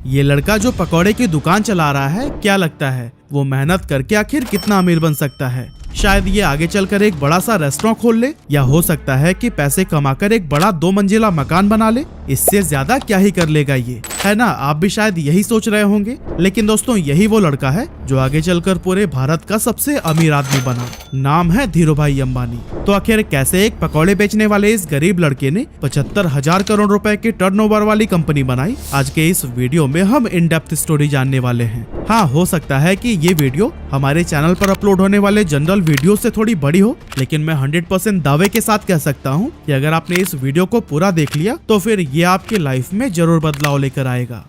ये लड़का जो पकौड़े की दुकान चला रहा है, क्या लगता है वो मेहनत करके आखिर कितना अमीर बन सकता है? शायद ये आगे चलकर एक बड़ा सा रेस्टोरेंट खोल ले, या हो सकता है कि पैसे कमाकर एक बड़ा 2 मंजिला मकान बना ले। इससे ज्यादा क्या ही कर लेगा ये, है ना? आप भी शायद यही सोच रहे होंगे। लेकिन दोस्तों, यही वो लड़का है जो आगे चलकर पूरे भारत का सबसे अमीर आदमी बना। नाम है धीरूभाई अंबानी। तो आखिर कैसे एक पकौड़े बेचने वाले इस गरीब लड़के ने 75,000 करोड़ रुपए की टर्नओवर वाली कंपनी बनाई? आज के इस वीडियो में हम इन डेप्थ स्टोरी जानने वाले हैं। हाँ, हो सकता है कि ये वीडियो हमारे चैनल पर अपलोड होने वाले जनरल वीडियो से थोड़ी बड़ी हो, लेकिन मैं 100% दावे के साथ कह सकता हूँ कि अगर आपने इस वीडियो को पूरा देख लिया तो फिर ये आपके लाइफ में जरूर बदलाव लेकर आएगा।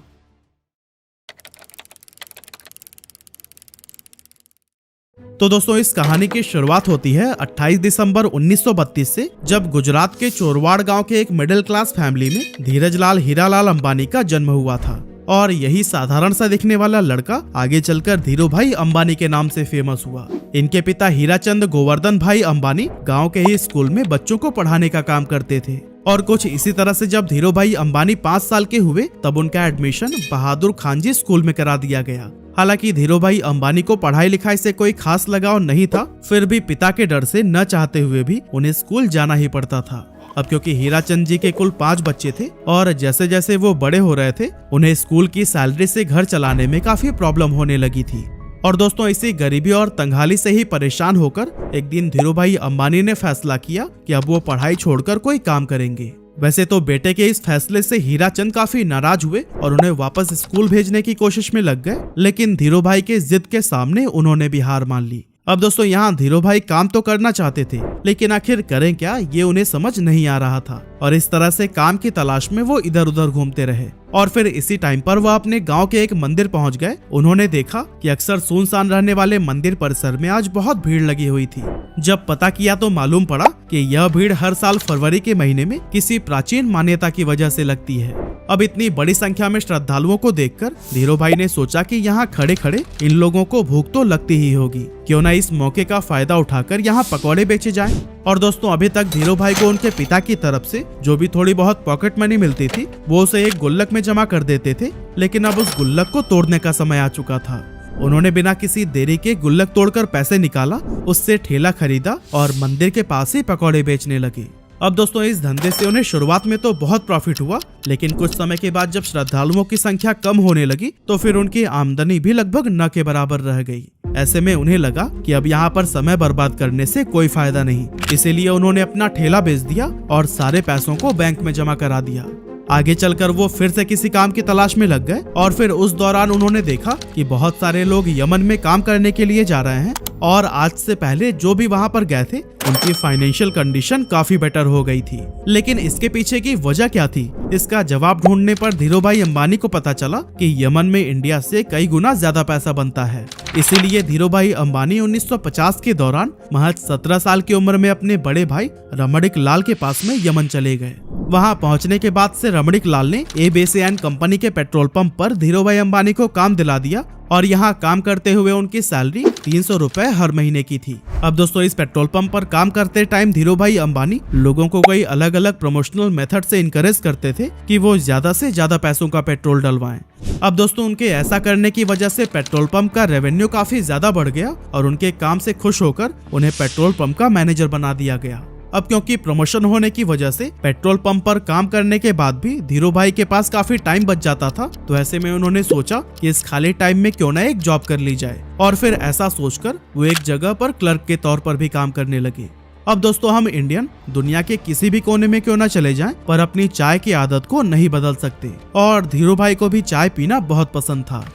तो दोस्तों, इस कहानी की शुरुआत होती है 28 दिसंबर 1932 से, जब गुजरात के चोरवाड़ गांव के एक मिडिल क्लास फैमिली में धीरजलाल हीरालाल अंबानी का जन्म हुआ था। और यही साधारण सा दिखने वाला लड़का आगे चलकर धीरूभाई अंबानी के नाम से फेमस हुआ। इनके पिता हीराचंद गोवर्धन भाई अंबानी गांव के ही स्कूल में बच्चों को पढ़ाने का काम करते थे। और कुछ इसी तरह से जब धीरूभाई अंबानी 5 साल के हुए, तब उनका एडमिशन बहादुर खानजी स्कूल में करा दिया गया। हालांकि धीरूभाई अंबानी को पढ़ाई लिखाई से कोई खास लगाव नहीं था, फिर भी पिता के डर से न चाहते हुए भी उन्हें स्कूल जाना ही पड़ता था। अब क्योंकि हीराचंद जी के कुल 5 बच्चे थे और जैसे जैसे वो बड़े हो रहे थे, उन्हें स्कूल की सैलरी से घर चलाने में काफी प्रॉब्लम होने लगी थी। और दोस्तों, इसी गरीबी और तंगहाली से ही परेशान होकर एक दिन धीरूभाई अंबानी ने फैसला किया कि अब वो पढ़ाई छोड़कर कोई काम करेंगे। वैसे तो बेटे के इस फैसले से हीराचंद काफी नाराज हुए और उन्हें वापस स्कूल भेजने की कोशिश में लग गए, लेकिन धीरूभाई के जिद के सामने उन्होंने भी हार मान ली। अब दोस्तों, यहाँ धीरूभाई काम तो करना चाहते थे, लेकिन आखिर करें क्या, ये उन्हें समझ नहीं आ रहा था। और इस तरह से काम की तलाश में वो इधर उधर घूमते रहे। और फिर इसी टाइम पर वह अपने गांव के एक मंदिर पहुंच गए। उन्होंने देखा कि अक्सर सुनसान रहने वाले मंदिर परिसर में आज बहुत भीड़ लगी हुई थी। जब पता किया तो मालूम पड़ा कि यह भीड़ हर साल फरवरी के महीने में किसी प्राचीन मान्यता की वजह से लगती है। अब इतनी बड़ी संख्या में श्रद्धालुओं को देखकर धीरूभाई ने सोचा कि यहाँ खड़े खड़े इन लोगों को भूख तो लगती ही होगी, क्यों ना इस मौके का फायदा उठाकर यहाँ पकौड़े बेचे जाएं। और दोस्तों, अभी तक धीरूभाई को उनके पिता की तरफ से जो भी थोड़ी बहुत पॉकेट मनी मिलती थी, वो उसे एक गुल्लक में जमा कर देते थे। लेकिन अब उस गुल्लक को तोड़ने का समय आ चुका था। उन्होंने बिना किसी देरी के गुल्लक तोड़कर पैसे निकाला, उससे ठेला खरीदा और मंदिर के पास ही पकौड़े बेचने लगे। अब दोस्तों, इस धंधे से उन्हें शुरुआत में तो बहुत प्रॉफिट हुआ, लेकिन कुछ समय के बाद जब श्रद्धालुओं की संख्या कम होने लगी तो फिर उनकी आमदनी भी लगभग न के बराबर रह गई। ऐसे में उन्हें लगा कि अब यहाँ पर समय बर्बाद करने से कोई फायदा नहीं, इसीलिए उन्होंने अपना ठेला बेच दिया और सारे पैसों को बैंक में जमा करा दिया। आगे चलकर वो फिर से किसी काम की तलाश में लग गए और फिर उस दौरान उन्होंने देखा कि बहुत सारे लोग यमन में काम करने के लिए जा रहे हैं और आज से पहले जो भी वहां पर गए थे उनकी फाइनेंशियल कंडीशन काफी बेटर हो गई थी। लेकिन इसके पीछे की वजह क्या थी, इसका जवाब ढूंढने पर धीरूभाई अंबानी को पता चला कि यमन में इंडिया से कई गुना ज्यादा पैसा बनता है। इसीलिए धीरूभाई अंबानी 1950 के दौरान महज 17 साल की उम्र में अपने बड़े भाई रमणिक लाल के पास में यमन चले गए। वहां पहुंचने के बाद से रमणिक लाल ने एबीसीएन कंपनी के पेट्रोल पंप पर धीरूभाई अंबानी को काम दिला दिया और यहाँ काम करते हुए उनकी सैलरी 300 रुपए हर महीने की थी। अब दोस्तों, इस पेट्रोल पंप पर काम करते टाइम धीरूभाई अंबानी लोगों को कई अलग अलग प्रमोशनल मेथड से इनकरेज करते थे कि वो ज्यादा से ज्यादा पैसों का पेट्रोल डलवाएं। अब दोस्तों, उनके ऐसा करने की वजह से पेट्रोल पंप का रेवेन्यू काफी ज्यादा बढ़ गया और उनके काम से खुश होकर उन्हें पेट्रोल पंप का मैनेजर बना दिया गया। अब क्योंकि प्रमोशन होने की वजह से पेट्रोल पंप पर काम करने के बाद भी धीरूभाई के पास काफी टाइम बच जाता था, तो ऐसे में उन्होंने सोचा कि इस खाली टाइम में क्यों ना एक जॉब कर ली जाए। और फिर ऐसा सोचकर वो एक जगह पर क्लर्क के तौर पर भी काम करने लगे। अब दोस्तों, हम इंडियन दुनिया के किसी भी कोने में क्यों ना चले जाएं, पर अपनी चाय की आदत को नहीं बदल सकते। और धीरूभाई को भी चाय पीना बहुत पसंद था।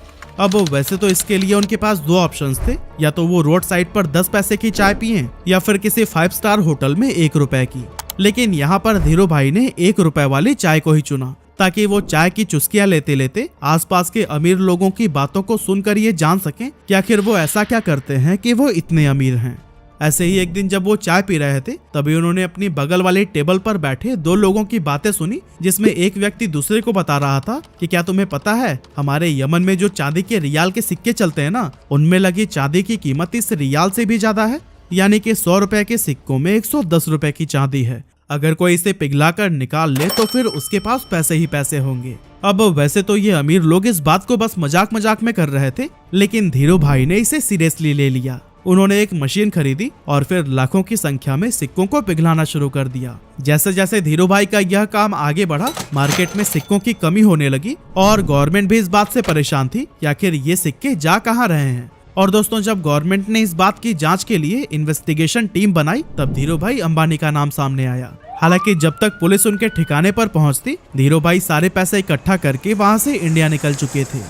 अब वैसे तो इसके लिए उनके पास 2 ऑप्शंस थे, या तो वो रोड साइड पर 10 पैसे की चाय पिए या फिर किसी 5 स्टार होटल में 1 रुपए की। लेकिन यहाँ पर धीरूभाई ने 1 रुपए वाली चाय को ही चुना, ताकि वो चाय की चुस्कियां लेते लेते आसपास के अमीर लोगों की बातों को सुनकर ये जान सकें कि आखिर वो ऐसा क्या करते हैं कि वो इतने अमीर हैं। ऐसे ही एक दिन जब वो चाय पी रहे थे, तभी उन्होंने अपनी बगल वाली टेबल पर बैठे 2 लोगों की बातें सुनी, जिसमें एक व्यक्ति दूसरे को बता रहा था कि क्या तुम्हें पता है, हमारे यमन में जो चांदी के रियाल के सिक्के चलते हैं ना, उनमें लगी चांदी की कीमत इस रियाल से भी ज्यादा है। यानी कि 100 रुपए के सिक्कों में 110 रुपए की चांदी है। अगर कोई इसे पिघलाकर निकाल ले तो फिर उसके पास पैसे ही पैसे होंगे। अब वैसे तो ये अमीर लोग इस बात को बस मजाक मजाक में कर रहे थे, लेकिन धीरू भाई ने इसे सीरियसली ले लिया। उन्होंने एक मशीन खरीदी और फिर लाखों की संख्या में सिक्कों को पिघलाना शुरू कर दिया। जैसे जैसे धीरू भाई का यह काम आगे बढ़ा, मार्केट में सिक्कों की कमी होने लगी और गवर्नमेंट भी इस बात से परेशान थी कि आखिर ये सिक्के जा कहाँ रहे हैं। और दोस्तों, जब गवर्नमेंट ने इस बात की जांच के लिए इन्वेस्टिगेशन टीम बनाई, तब धीरू भाई अंबानी का नाम सामने आया। हालांकि जब तक पुलिस उनके ठिकाने पर पहुंचती, धीरू भाई सारे पैसे इकट्ठा करके वहां से इंडिया निकल चुके थे।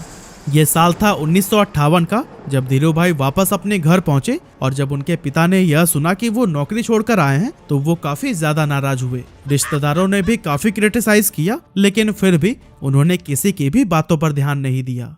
ये साल था 1958 का, जब धीरू भाई वापस अपने घर पहुंचे और जब उनके पिता ने यह सुना कि वो नौकरी छोड़कर आए हैं, तो वो काफी ज्यादा नाराज हुए। रिश्तेदारों ने भी काफी क्रिटिसाइज किया, लेकिन फिर भी उन्होंने किसी की भी बातों पर ध्यान नहीं दिया।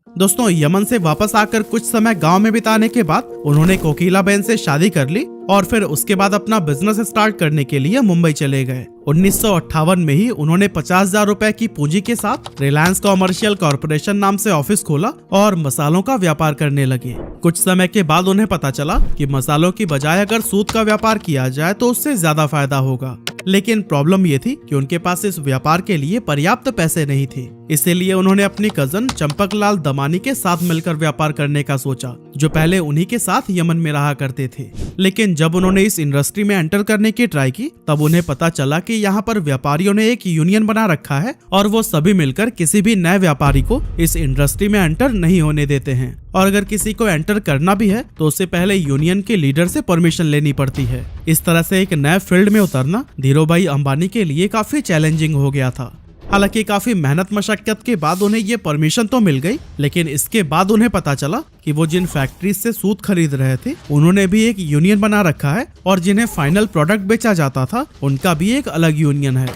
दोस्तों, यमन से वापस आकर कुछ समय गांव में बिताने के बाद उन्होंने कोकिला बहन से शादी कर ली और फिर उसके बाद अपना बिजनेस स्टार्ट करने के लिए मुंबई चले गए। 1958 में ही उन्होंने 50,000 रुपए की पूंजी के साथ रिलायंस कॉमर्शियल कॉर्पोरेशन नाम से ऑफिस खोला और मसालों का व्यापार करने लगे। कुछ समय के बाद उन्हें पता चला कि मसालों की बजाय अगर सूत का व्यापार किया जाए तो उससे ज्यादा फायदा होगा, लेकिन प्रॉब्लम ये थी कि उनके पास इस व्यापार के लिए पर्याप्त पैसे नहीं थे। इसीलिए उन्होंने अपनी कजन चंपकलाल दमानी के साथ मिलकर व्यापार करने का सोचा, जो पहले उन्हीं के साथ यमन में रहा करते थे। लेकिन जब उन्होंने इस इंडस्ट्री में एंटर करने की ट्राई की, तब उन्हें पता चला कि यहाँ पर व्यापारियों ने एक यूनियन बना रखा है और वो सभी मिलकर किसी भी नए व्यापारी को इस इंडस्ट्री में एंटर नहीं होने देते हैं। और अगर किसी को एंटर करना भी है तो उससे पहले यूनियन के लीडर से परमिशन लेनी पड़ती है। इस तरह से एक नए फील्ड में उतरना धीरू भाई अंबानी के लिए काफी चैलेंजिंग हो गया था। हालांकि काफी मेहनत मशक्कत के बाद उन्हें ये परमिशन तो मिल गई, लेकिन इसके बाद उन्हें पता चला कि वो जिन फैक्ट्रीज से सूत खरीद रहे थे, उन्होंने भी एक यूनियन बना रखा है और जिन्हें फाइनल प्रोडक्ट बेचा जाता था, उनका भी एक अलग यूनियन है।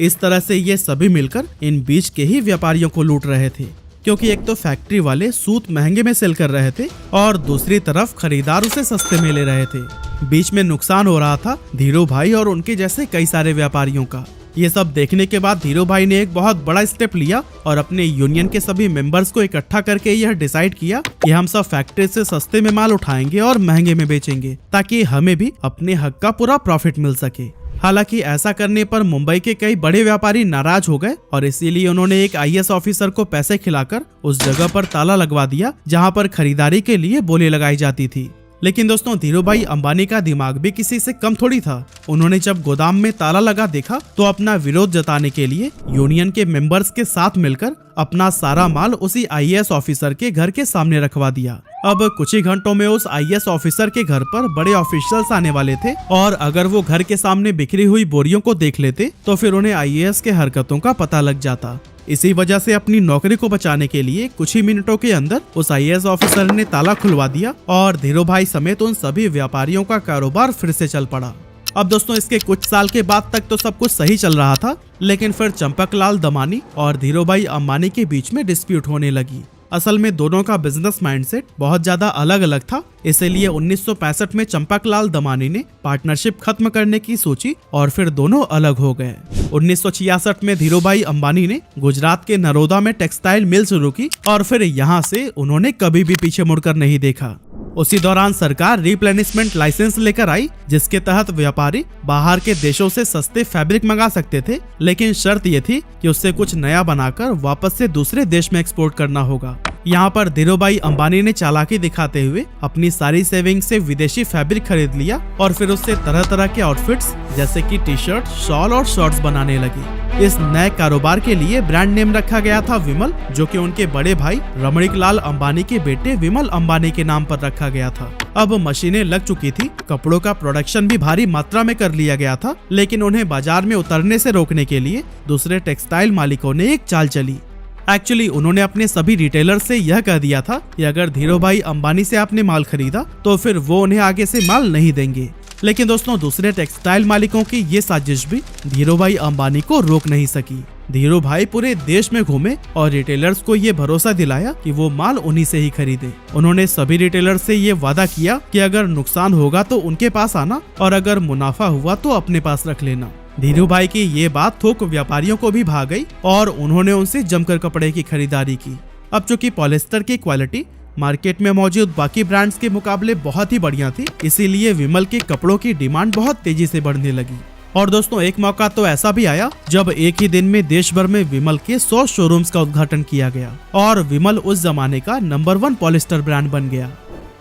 इस तरह से ये सभी मिलकर इन बीच के ही व्यापारियों को लूट रहे थे, क्योंकि एक तो फैक्ट्री वाले सूत महंगे में सेल कर रहे थे और दूसरी तरफ खरीदार उसे सस्ते में ले रहे थे। बीच में नुकसान हो रहा था धीरू भाई और उनके जैसे कई सारे व्यापारियों का। ये सब देखने के बाद धीरू भाई ने एक बहुत बड़ा स्टेप लिया और अपने यूनियन के सभी मेंबर्स को इकट्ठा करके यह डिसाइड किया कि हम सब फैक्ट्री से सस्ते में माल उठाएंगे और महंगे में बेचेंगे, ताकि हमें भी अपने हक का पूरा प्रॉफिट मिल सके। हालांकि ऐसा करने पर मुंबई के कई बड़े व्यापारी नाराज हो गए और इसीलिए उन्होंने एक IAS ऑफिसर को पैसे खिलाकर उस जगह पर ताला लगवा दिया जहां पर खरीदारी के लिए बोली लगाई जाती थी। लेकिन दोस्तों, धीरू भाई अंबानी का दिमाग भी किसी से कम थोड़ी था। उन्होंने जब गोदाम में ताला लगा देखा तो अपना विरोध जताने के लिए यूनियन के मेंबर्स के साथ मिलकर अपना सारा माल उसी IAS ऑफिसर के घर के सामने रखवा दिया। अब कुछ ही घंटों में उस IAS ऑफिसर के घर पर बड़े ऑफिशियल्स आने वाले थे और अगर वो घर के सामने बिखरी हुई बोरियों को देख लेते तो फिर उन्हें IAS के हरकतों का पता लग जाता। इसी वजह से अपनी नौकरी को बचाने के लिए कुछ ही मिनटों के अंदर उस IAS ऑफिसर ने ताला खुलवा दिया और धीरू भाई समेत उन सभी व्यापारियों का कारोबार फिर से चल पड़ा। अब दोस्तों, इसके कुछ साल के बाद तक तो सब कुछ सही चल रहा था, लेकिन फिर चंपकलाल दमानी और धीरू भाई अंबानी के बीच में डिस्प्यूट होने लगी। असल में दोनों का बिजनेस माइंडसेट बहुत ज्यादा अलग अलग था, इसलिए 1965 में चंपकलाल दमानी ने पार्टनरशिप खत्म करने की सोची और फिर दोनों अलग हो गए। 1966 में धीरू भाई अंबानी ने गुजरात के नरोदा में टेक्सटाइल मिल शुरू की और फिर यहाँ से उन्होंने कभी भी पीछे मुड़कर नहीं देखा। उसी दौरान सरकार रिप्लेनिशमेंट लाइसेंस लेकर आई, जिसके तहत व्यापारी बाहर के देशों से सस्ते फैब्रिक मंगा सकते थे, लेकिन शर्त ये थी कि उससे कुछ नया बनाकर वापस से दूसरे देश में एक्सपोर्ट करना होगा। यहाँ पर धीरू भाई अंबानी ने चालाकी दिखाते हुए अपनी सारी सेविंग से विदेशी फैब्रिक खरीद लिया और फिर उससे तरह तरह के आउटफिट्स जैसे कि टी-शर्ट, शॉल और शॉर्ट्स बनाने लगी। इस नए कारोबार के लिए ब्रांड नेम रखा गया था विमल, जो कि उनके बड़े भाई रमणीकलाल अंबानी के बेटे विमल अंबानी के नाम पर रखा गया था। अब मशीनें लग चुकी थी, कपड़ों का प्रोडक्शन भी भारी मात्रा में कर लिया गया था, लेकिन उन्हें बाजार में उतरने से रोकने के लिए दूसरे टेक्सटाइल मालिकों ने एक चाल चली। एक्चुअली उन्होंने अपने सभी रिटेलर से यह कह दिया था कि अगर धीरू भाई अंबानी से आपने माल खरीदा तो फिर वो उन्हें आगे से माल नहीं देंगे। लेकिन दोस्तों, दूसरे टेक्सटाइल मालिकों की ये साजिश भी धीरू भाई अंबानी को रोक नहीं सकी। धीरू भाई पूरे देश में घूमे और रिटेलर्स को ये भरोसा दिलाया कि वो माल उन्हीं से ही खरीदे। उन्होंने सभी रिटेलर्स से ये वादा किया कि अगर नुकसान होगा तो उनके पास आना और अगर मुनाफा हुआ तो अपने पास रख लेना। धीरू भाई की ये बात थोक व्यापारियों को भी भा गई और उन्होंने उनसे जमकर कपड़े की खरीदारी की। अब चूंकि पॉलिस्टर की क्वालिटी मार्केट में मौजूद बाकी ब्रांड्स के मुकाबले बहुत ही बढ़िया थी, इसीलिए विमल के कपड़ों की डिमांड बहुत तेजी से बढ़ने लगी। और दोस्तों एक मौका तो ऐसा भी आया जब एक ही दिन में देश भर में विमल के 100 शोरूम्स का उद्घाटन किया गया और विमल उस जमाने का नंबर 1 पॉलिस्टर ब्रांड बन गया।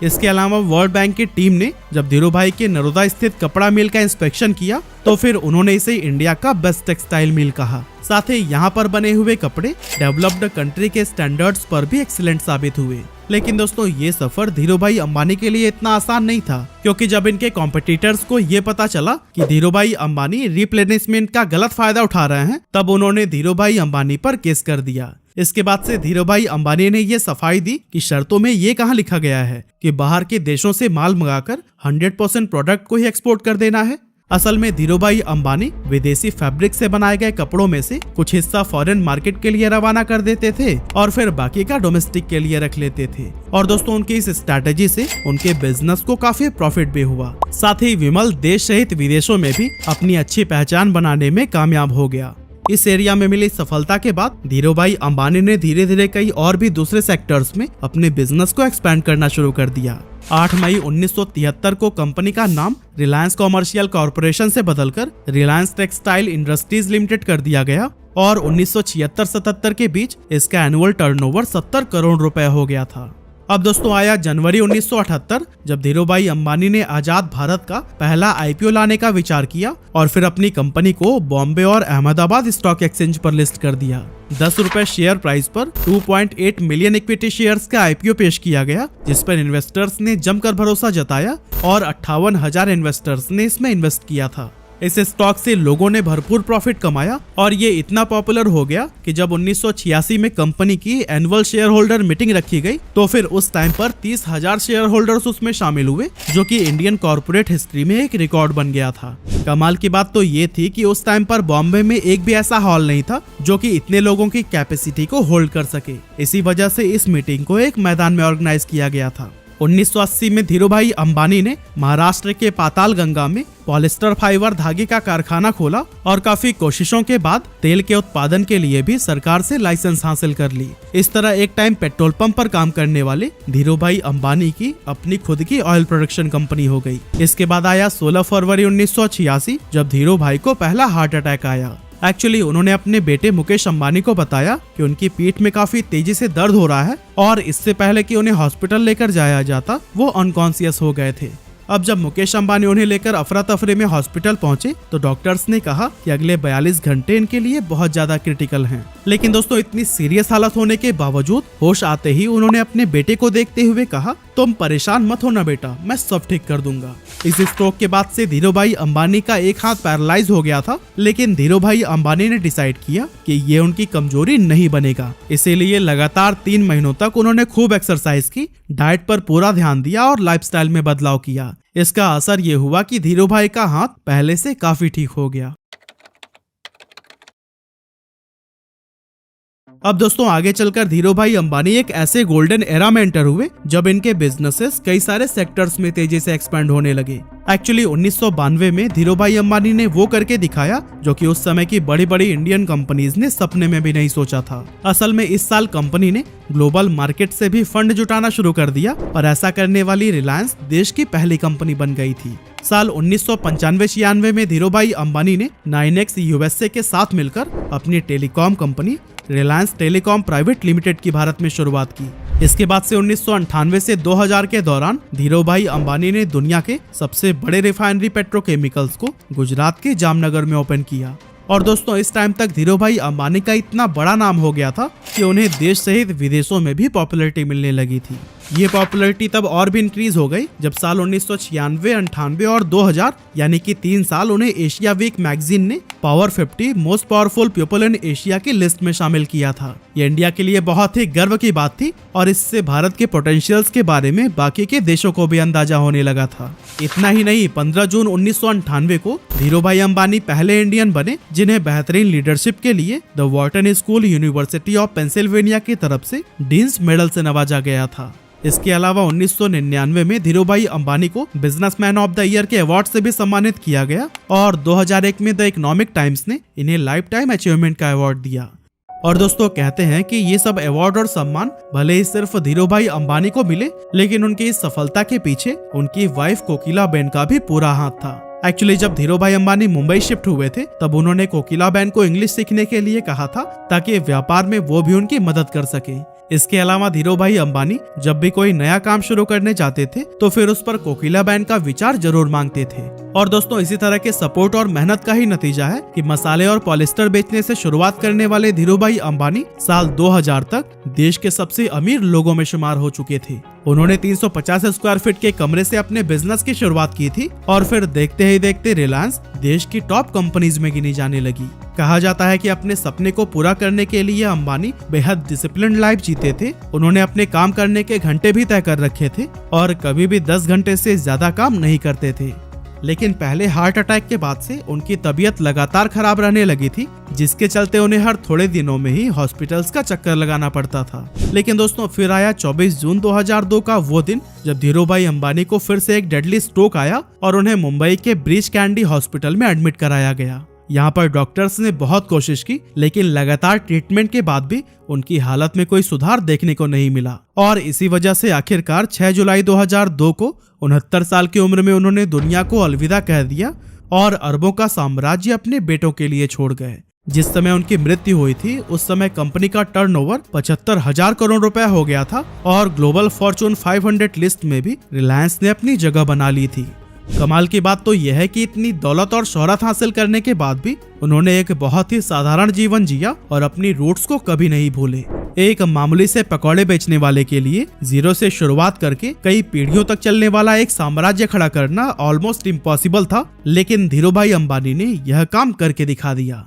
इसके अलावा वर्ल्ड बैंक की टीम ने जब धीरू भाई के नरोदा स्थित कपड़ा मिल का इंस्पेक्शन किया तो फिर उन्होंने इसे इंडिया का बेस्ट टेक्सटाइल मिल कहा। साथ ही यहाँ पर बने हुए कपड़े डेवलप्ड कंट्री के स्टैंडर्ड्स पर भी एक्सीलेंट साबित हुए। लेकिन दोस्तों ये सफर धीरू भाई अंबानी के लिए इतना आसान नहीं था, क्योंकि जब इनके कॉम्पिटिटर्स को ये पता चला कि धीरू भाई अंबानी रिप्लेनिशमेंट का गलत फायदा उठा रहे हैं, तब उन्होंने धीरू भाई अंबानी पर केस कर दिया। इसके बाद से धीरू भाई अंबानी ने ये सफाई दी कि शर्तों में ये कहाँ लिखा गया है कि बाहर के देशों से माल मंगाकर 100% प्रोडक्ट को ही एक्सपोर्ट कर देना है। असल में धीरू भाई अंबानी विदेशी फैब्रिक से बनाए गए कपड़ों में से कुछ हिस्सा फॉरेन मार्केट के लिए रवाना कर देते थे और फिर बाकी का डोमेस्टिक के लिए रख लेते थे। और दोस्तों उनकी इस स्ट्रैटेजी से उनके बिजनेस को काफी प्रॉफिट भी हुआ। साथ ही विमल देश सहित विदेशों में भी अपनी अच्छी पहचान बनाने में कामयाब हो गया। इस एरिया में मिली सफलता के बाद धीरू भाई अंबानी ने धीरे धीरे कई और भी दूसरे सेक्टर्स में अपने बिजनेस को एक्सपेंड करना शुरू कर दिया। 8 मई 1973 को कंपनी का नाम रिलायंस कॉमर्शियल कॉरपोरेशन से बदलकर रिलायंस टेक्सटाइल इंडस्ट्रीज लिमिटेड कर दिया गया और 1976-77 के बीच इसका एनुअल टर्नओवर 70 करोड़ रुपए हो गया था। अब दोस्तों आया जनवरी 1978, जब धीरू भाई अंबानी ने आजाद भारत का पहला आईपीओ लाने का विचार किया और फिर अपनी कंपनी को बॉम्बे और अहमदाबाद स्टॉक एक्सचेंज पर लिस्ट कर दिया। 10 रुपए शेयर प्राइस पर 2.8 मिलियन इक्विटी शेयर्स का आईपीओ पेश किया गया, जिस पर इन्वेस्टर्स ने जमकर भरोसा जताया और 58,000 इन्वेस्टर्स ने इसमें इन्वेस्ट किया था। इस स्टॉक से लोगों ने भरपूर प्रॉफिट कमाया और ये इतना पॉपुलर हो गया कि जब 1986 में कंपनी की एनुअल शेयर होल्डर मीटिंग रखी गई तो फिर उस टाइम पर 30,000 शेयर होल्डर्स उसमें शामिल हुए, जो कि इंडियन कॉर्पोरेट हिस्ट्री में एक रिकॉर्ड बन गया था। कमाल की बात तो ये थी कि उस टाइम पर बॉम्बे में एक भी ऐसा हॉल नहीं था जो कि इतने लोगों की कैपेसिटी को होल्ड कर सके। इसी वजह से इस मीटिंग को एक मैदान में ऑर्गेनाइज किया गया था। 1980 में धीरू भाई अंबानी ने महाराष्ट्र के पाताल गंगा में पॉलिस्टर फाइबर धागे का कारखाना खोला और काफी कोशिशों के बाद तेल के उत्पादन के लिए भी सरकार से लाइसेंस हासिल कर ली। इस तरह एक टाइम पेट्रोल पंप पर काम करने वाले धीरू भाई अंबानी की अपनी खुद की ऑयल प्रोडक्शन कंपनी हो गई। इसके बाद आया 16 फरवरी 1986, जब धीरू भाई को पहला हार्ट अटैक आया। एक्चुअली उन्होंने अपने बेटे मुकेश अंबानी को बताया कि उनकी पीठ में काफी तेजी से दर्द हो रहा है और इससे पहले कि उन्हें हॉस्पिटल लेकर जाया जाता वो अनकॉन्शियस हो गए थे। अब जब मुकेश अंबानी उन्हें लेकर अफरा तफरी में हॉस्पिटल पहुंचे तो डॉक्टर्स ने कहा कि अगले 42 घंटे इनके लिए बहुत ज्यादा क्रिटिकल हैं। लेकिन दोस्तों इतनी सीरियस हालत होने के बावजूद होश आते ही उन्होंने अपने बेटे को देखते हुए कहा, तुम परेशान मत होना बेटा, मैं सब ठीक कर दूंगा। इस स्ट्रोक के बाद से धीरू भाई अंबानी का एक हाथ पैरालाइज हो गया था, लेकिन धीरू भाई अंबानी ने डिसाइड किया कि ये उनकी कमजोरी नहीं बनेगा। इसीलिए लगातार 3 महीनों तक उन्होंने खूब एक्सरसाइज की, डाइट पर पूरा ध्यान दिया और लाइफस्टाइल में बदलाव किया। इसका असर ये हुआ कि धीरू भाई का हाथ पहले से काफी ठीक हो गया। अब दोस्तों आगे चलकर धीरू भाई अंबानी एक ऐसे गोल्डन एरा में एंटर हुए जब इनके बिजनेसेस कई सारे सेक्टर्स में तेजी से एक्सपेंड होने लगे। एक्चुअली 1992 में धीरू भाई अंबानी ने वो करके दिखाया जो कि उस समय की बड़ी बड़ी इंडियन कंपनीज ने सपने में भी नहीं सोचा था। असल में इस साल कंपनी ने ग्लोबल मार्केट से भी फंड जुटाना शुरू कर दिया और ऐसा करने वाली रिलायंस देश की पहली कंपनी बन गई थी। साल 1995-96 में धीरू भाई अंबानी ने 9X USA के साथ मिलकर अपनी telecom company Reliance telecom private limited की भारत में शुरुआत की। इसके बाद से 1998 से 2000 के दौरान धीरू भाई अंबानी ने दुनिया के सबसे बड़े रिफाइनरी पेट्रोकेमिकल्स को गुजरात के जामनगर में ओपन किया। और दोस्तों इस टाइम तक धीरू भाई अंबानी का इतना बड़ा नाम हो गया था कि उन्हें देश सहित विदेशों में भी पॉपुलैरिटी मिलने लगी थी। ये पॉपुलैरिटी तब और भी इंक्रीज हो गई जब साल 1996, 98 और 2000 यानी कि 3 साल उन्हें एशिया वीक मैगजीन ने power 50 most powerful people in Asia की लिस्ट में शामिल किया था। ये इंडिया के लिए बहुत ही गर्व की बात थी और इससे भारत के पोटेंशियल्स के बारे में बाकी के देशों को भी अंदाजा होने लगा था। इतना ही नहीं, 15 जून 1998 को धीरू भाई अंबानी पहले इंडियन बने जिन्हें बेहतरीन लीडरशिप के लिए the Wharton school university of Pennsylvania की तरफ से डीन्स मेडल से नवाजा गया था। इसके अलावा 1999 में धीरू भाई अंबानी को बिजनेसमैन ऑफ द ईयर के अवार्ड से भी सम्मानित किया गया और 2001 में द इकोनॉमिक टाइम्स ने इन्हें लाइफ टाइम अचीवमेंट का अवार्ड दिया। और दोस्तों कहते हैं कि ये सब अवार्ड और सम्मान भले ही सिर्फ धीरू भाई अंबानी को मिले, लेकिन उनकी इस सफलता के पीछे उनकी वाइफ कोकिला बेन का भी पूरा हाथ था। एक्चुअली जब धीरूभाई अंबानी मुंबई शिफ्ट हुए थे तब उन्होंने कोकिलाबेन को इंग्लिश सीखने के लिए कहा था ताकि व्यापार में वो भी उनकी मदद कर सके। इसके अलावा धीरूभाई अंबानी जब भी कोई नया काम शुरू करने जाते थे तो फिर उस पर कोकिलाबेन का विचार जरूर मांगते थे। और दोस्तों इसी तरह के सपोर्ट और मेहनत का ही नतीजा है कि मसाले और पॉलिस्टर बेचने से शुरुआत करने वाले धीरूभाई अंबानी साल 2000 तक देश के सबसे अमीर लोगों में शुमार हो चुके थे। उन्होंने 350 स्क्वायर फीट के कमरे से अपने बिजनेस की शुरुआत की थी और फिर देखते ही देखते रिलायंस देश की टॉप कंपनीज में गिनी जाने लगी। कहा जाता है कि अपने सपने को पूरा करने के लिए अंबानी बेहद डिसिप्लिन्ड लाइफ जीते थे। उन्होंने अपने काम करने के घंटे भी तय कर रखे थे और कभी भी 10 घंटे से ज्यादा काम नहीं करते थे। लेकिन पहले हार्ट अटैक के बाद से उनकी तबीयत लगातार खराब रहने लगी थी, जिसके चलते उन्हें हर थोड़े दिनों में ही हॉस्पिटल्स का चक्कर लगाना पड़ता था। लेकिन दोस्तों फिर आया 24 जून 2002 का वो दिन जब धीरूभाई अंबानी को फिर से एक डेडली स्ट्रोक आया और उन्हें मुंबई के ब्रीच कैंडी हॉस्पिटल में एडमिट कराया गया। यहाँ पर डॉक्टर्स ने बहुत कोशिश की लेकिन लगातार ट्रीटमेंट के बाद भी उनकी हालत में कोई सुधार देखने को नहीं मिला और इसी वजह से आखिरकार 6 जुलाई 2002 को 69 साल की उम्र में उन्होंने दुनिया को अलविदा कह दिया और अरबों का साम्राज्य अपने बेटों के लिए छोड़ गए। जिस समय उनकी मृत्यु हुई थी उस समय कंपनी का टर्नओवर 75,000 करोड़ रुपए हो गया था और ग्लोबल फॉर्चून 500 लिस्ट में भी रिलायंस ने अपनी जगह बना ली थी। कमाल की बात तो यह है कि इतनी दौलत और शोहरत हासिल करने के बाद भी उन्होंने एक बहुत ही साधारण जीवन जिया और अपनी रूट्स को कभी नहीं भूले। एक मामूली से पकौड़े बेचने वाले के लिए जीरो से शुरुआत करके कई पीढ़ियों तक चलने वाला एक साम्राज्य खड़ा करना ऑलमोस्ट इम्पॉसिबल था, लेकिन धीरूभाई अंबानी ने यह काम करके दिखा दिया।